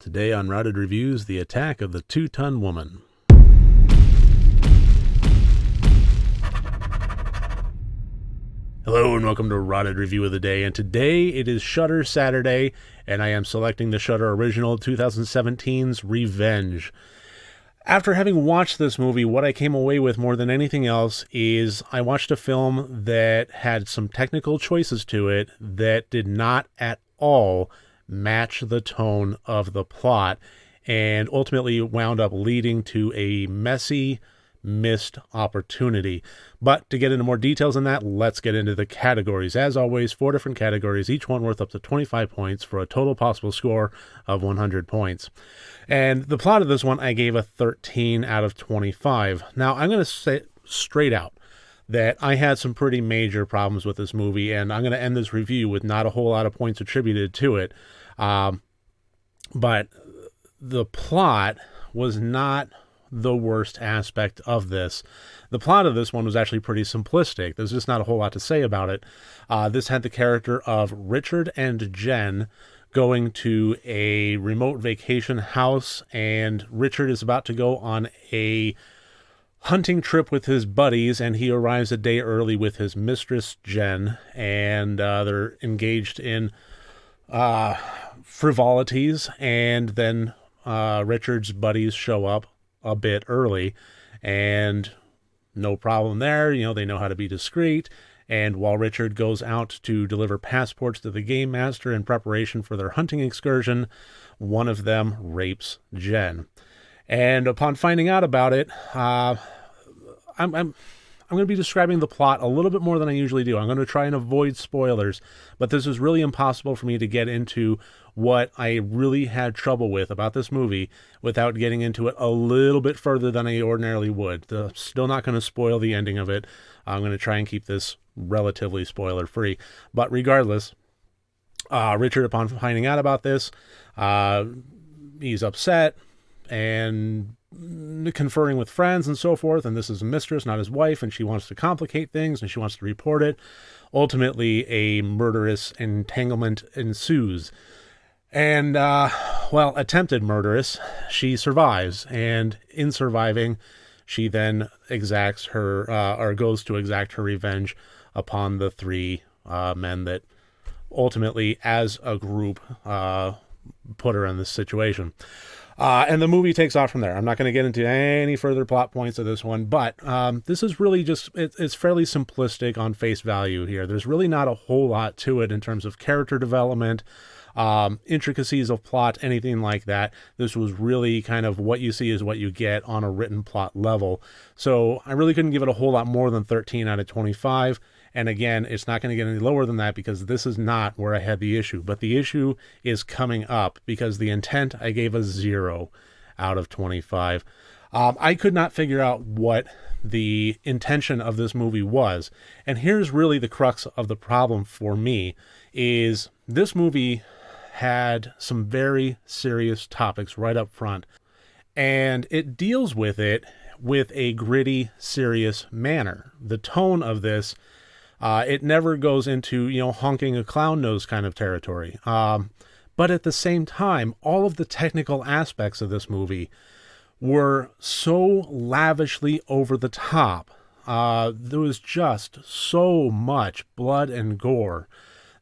Today on Routed Reviews, the attack of the Two-Ton Woman. Hello and welcome to Routed Review of the Day, and today it is Shudder Saturday, and I am selecting the Shudder original 2017's Revenge. After having watched this movie, what I came away with more than anything else is I watched a film that had some technical choices to it that did not at all match the tone of the plot, and ultimately wound up leading to a messy, missed opportunity. But to get into more details on that, let's get into the categories. As always, 4 different categories, each one worth up to 25 points for a total possible score of 100 points. And the plot of this one, I gave a 13 out of 25. Now, I'm going to say straight out that I had some pretty major problems with this movie, and I'm going to end this review with not a whole lot of points attributed to it. But the plot was not the worst aspect of this. The plot of this one was actually pretty simplistic. There's just not a whole lot to say about it. This had the character of Richard and Jen going to a remote vacation house, and Richard is about to go on a hunting trip with his buddies, and he arrives a day early with his mistress, Jen, and they're engaged in frivolities, and then Richard's buddies show up a bit early, and no problem there. You know, they know how to be discreet. And while Richard goes out to deliver passports to the game master in preparation for their hunting excursion, one of them rapes Jen. And upon finding out about it, I'm going to be describing the plot a little bit more than I usually do. I'm going to try and avoid spoilers, but this is really impossible for me to get into what I really had trouble with about this movie without getting into it a little bit further than I ordinarily would. Still not going to spoil the ending of it. I'm going to try and keep this relatively spoiler-free. But regardless, Richard, upon finding out about this, he's upset and conferring with friends and so forth, and this is a mistress, not his wife, and she wants to complicate things, and she wants to report it. Ultimately, a murderous entanglement ensues. And, attempted murderous, she survives, and in surviving, she then exacts her, or goes to exact her revenge upon the 3 men that ultimately, as a group, put her in this situation. And the movie takes off from there. I'm not going to get into any further plot points of this one, but this is really just, it's fairly simplistic on face value here. There's really not a whole lot to it in terms of character development, intricacies of plot, anything like that. This was really kind of what you see is what you get on a written plot level. So I really couldn't give it a whole lot more than 13 out of 25. And again, it's not going to get any lower than that because this is not where I had the issue. But the issue is coming up because the intent, I gave a 0 out of 25. I could not figure out what the intention of this movie was. And here's really the crux of the problem for me, is this movie had some very serious topics right up front. And it deals with it with a gritty, serious manner. The tone of this, it never goes into, honking a clown nose kind of territory. But at the same time, all of the technical aspects of this movie were so lavishly over the top. There was just so much blood and gore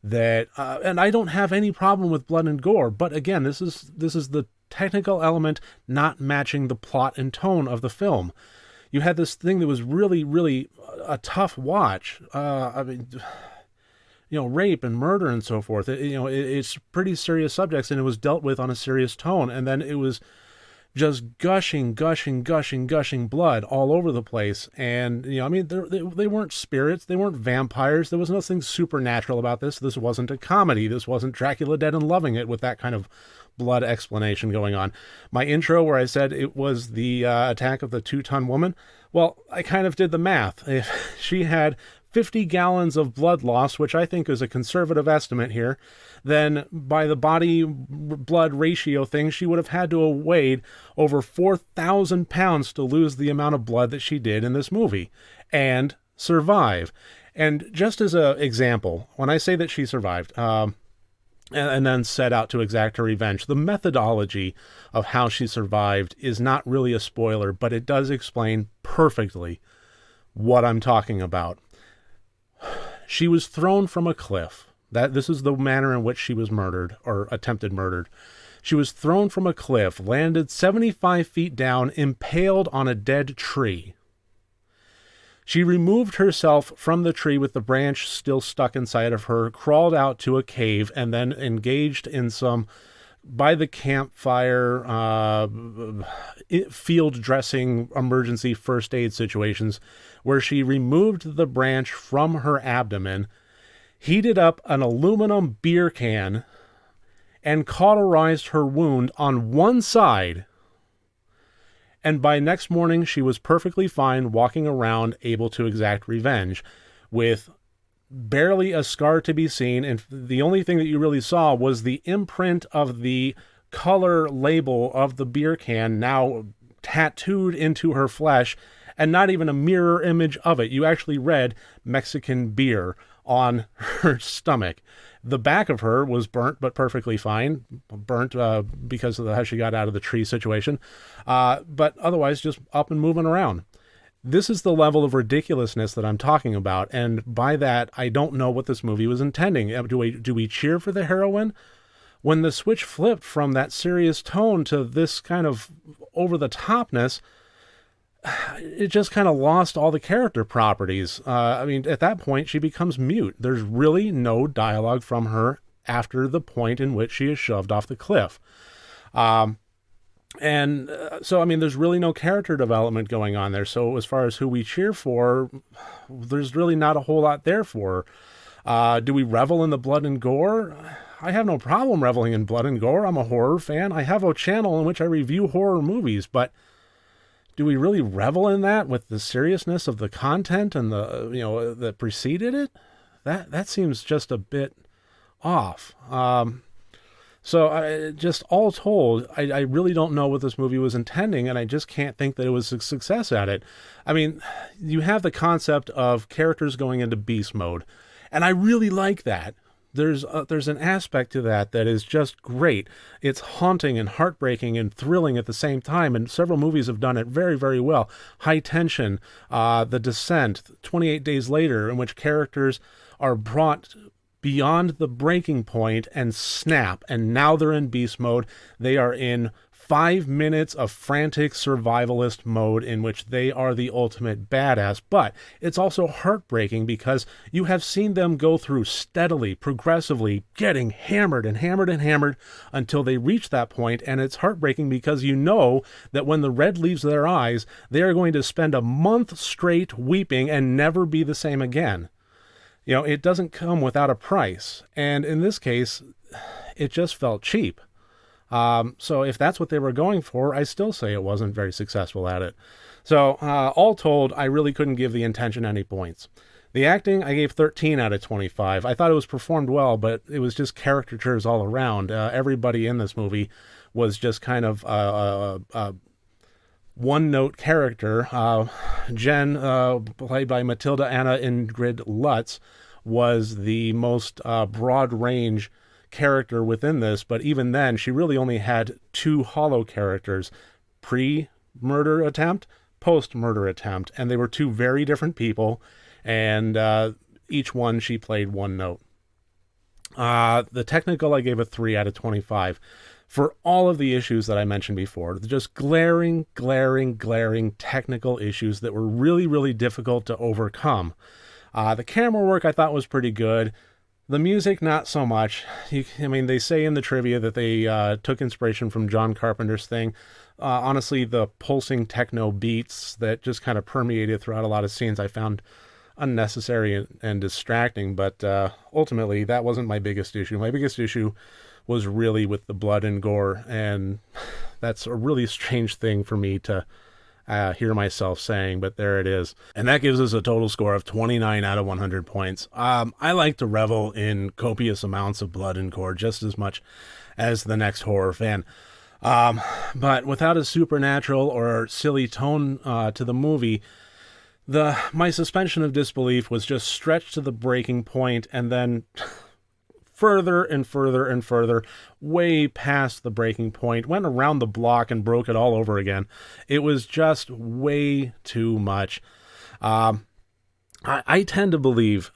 that, and I don't have any problem with blood and gore, but again, this is the technical element not matching the plot and tone of the film. You had this thing that was really, really a tough watch. Rape and murder and so forth. It's pretty serious subjects, and it was dealt with on a serious tone. And then it was just gushing blood all over the place. And, they weren't spirits. They weren't vampires. There was nothing supernatural about this. This wasn't a comedy. This wasn't Dracula Dead and Loving It with that kind of blood explanation going on. My intro where I said it was the attack of the Two-Ton Woman, well, I kind of did the math. If she had 50 gallons of blood loss, which I think is a conservative estimate here, then by the body blood ratio thing, she would have had to have weighed over 4,000 pounds to lose the amount of blood that she did in this movie and survive. And just as an example, when I say that she survived, and then set out to exact her revenge. The methodology of how she survived is not really a spoiler, but it does explain perfectly what I'm talking about. She was thrown from a cliff. This is the manner in which she was murdered, or attempted murdered. She was thrown from a cliff, landed 75 feet down, impaled on a dead tree. She removed herself from the tree with the branch still stuck inside of her, crawled out to a cave, and then engaged in some, by the campfire, field dressing emergency first aid situations, where she removed the branch from her abdomen, heated up an aluminum beer can, and cauterized her wound on one side. And by next morning, she was perfectly fine, walking around, able to exact revenge, with barely a scar to be seen. And the only thing that you really saw was the imprint of the color label of the beer can now tattooed into her flesh, and not even a mirror image of it. You actually read Mexican beer on her stomach. The back of her was burnt, but perfectly fine. Burnt because of how she got out of the tree situation. But otherwise, just up and moving around. This is the level of ridiculousness that I'm talking about. And by that, I don't know what this movie was intending. Do we cheer for the heroine? When the switch flipped from that serious tone to this kind of over-the-topness, it just kind of lost all the character properties. I mean, at that point, she becomes mute. There's really no dialogue from her after the point in which she is shoved off the cliff. So, I mean, there's really no character development going on there. So as far as who we cheer for, there's really not a whole lot there for her. Do we revel in the blood and gore? I have no problem reveling in blood and gore. I'm a horror fan. I have a channel in which I review horror movies, but do we really revel in that with the seriousness of the content and the, that preceded it? That seems just a bit off. So just all told, I really don't know what this movie was intending, and I just can't think that it was a success at it. I mean, you have the concept of characters going into beast mode, and I really like that. There's an aspect to that is just great. It's haunting and heartbreaking and thrilling at the same time, and several movies have done it very, very well. High Tension, The Descent, 28 Days Later, in which characters are brought beyond the breaking point and snap, and now they're in beast mode. They are in 5 minutes of frantic survivalist mode in which they are the ultimate badass. But it's also heartbreaking because you have seen them go through steadily, progressively, getting hammered and hammered and hammered until they reach that point. And it's heartbreaking because you know that when the red leaves their eyes, they are going to spend a month straight weeping and never be the same again. It doesn't come without a price. And in this case, it just felt cheap. So if that's what they were going for, I still say it wasn't very successful at it. So all told, I really couldn't give the intention any points. The acting, I gave 13 out of 25. I thought it was performed well, but it was just caricatures all around. Everybody in this movie was just kind of a one-note character. Jen, played by Matilda Anna Ingrid Lutz, was the most broad-range character within this, but even then she really only had 2 hollow characters: pre-murder attempt, post-murder attempt, and they were 2 very different people, and each one she played one note. The technical, I gave a 3 out of 25 for all of the issues that I mentioned before. Just glaring technical issues that were really, really difficult to overcome. The camera work I thought was pretty good. The music, not so much. They say in the trivia that they took inspiration from John Carpenter's thing. Honestly, the pulsing techno beats that just kind of permeated throughout a lot of scenes I found unnecessary and distracting, but ultimately that wasn't my biggest issue. My biggest issue was really with the blood and gore, and that's a really strange thing for me to hear myself saying, but there it is. And that gives us a total score of 29 out of 100 points. I like to revel in copious amounts of blood and gore just as much as the next horror fan. But without a supernatural or silly tone to the movie, my suspension of disbelief was just stretched to the breaking point and then further and further and further, way past the breaking point, went around the block and broke it all over again. It was just way too much. I tend to believe,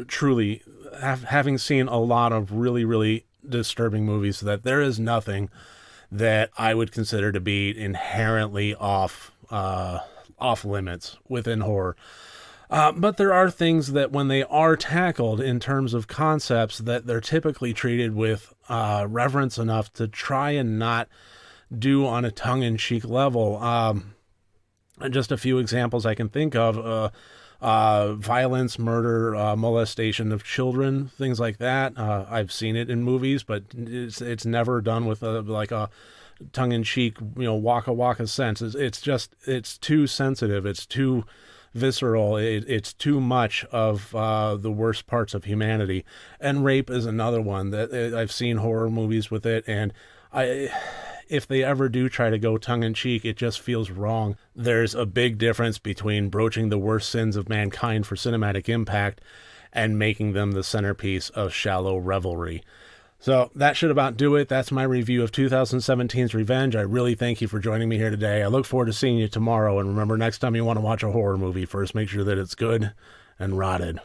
truly, having seen a lot of really, really disturbing movies, that there is nothing that I would consider to be inherently off limits within horror. But there are things that, when they are tackled in terms of concepts, that they're typically treated with reverence enough to try and not do on a tongue-in-cheek level. Just a few examples I can think of. Violence, murder, molestation of children, things like that. I've seen it in movies, but it's never done with a tongue-in-cheek, waka sense. It's too sensitive. It's too visceral. It's too much of the worst parts of humanity. And rape is another one that I've seen horror movies with it, and if they ever do try to go tongue-in-cheek, it just feels wrong. There's a big difference between broaching the worst sins of mankind for cinematic impact and making them the centerpiece of shallow revelry. So that should about do it. That's my review of 2017's Revenge. I really thank you for joining me here today. I look forward to seeing you tomorrow. And remember, next time you want to watch a horror movie, first make sure that it's good and rotted.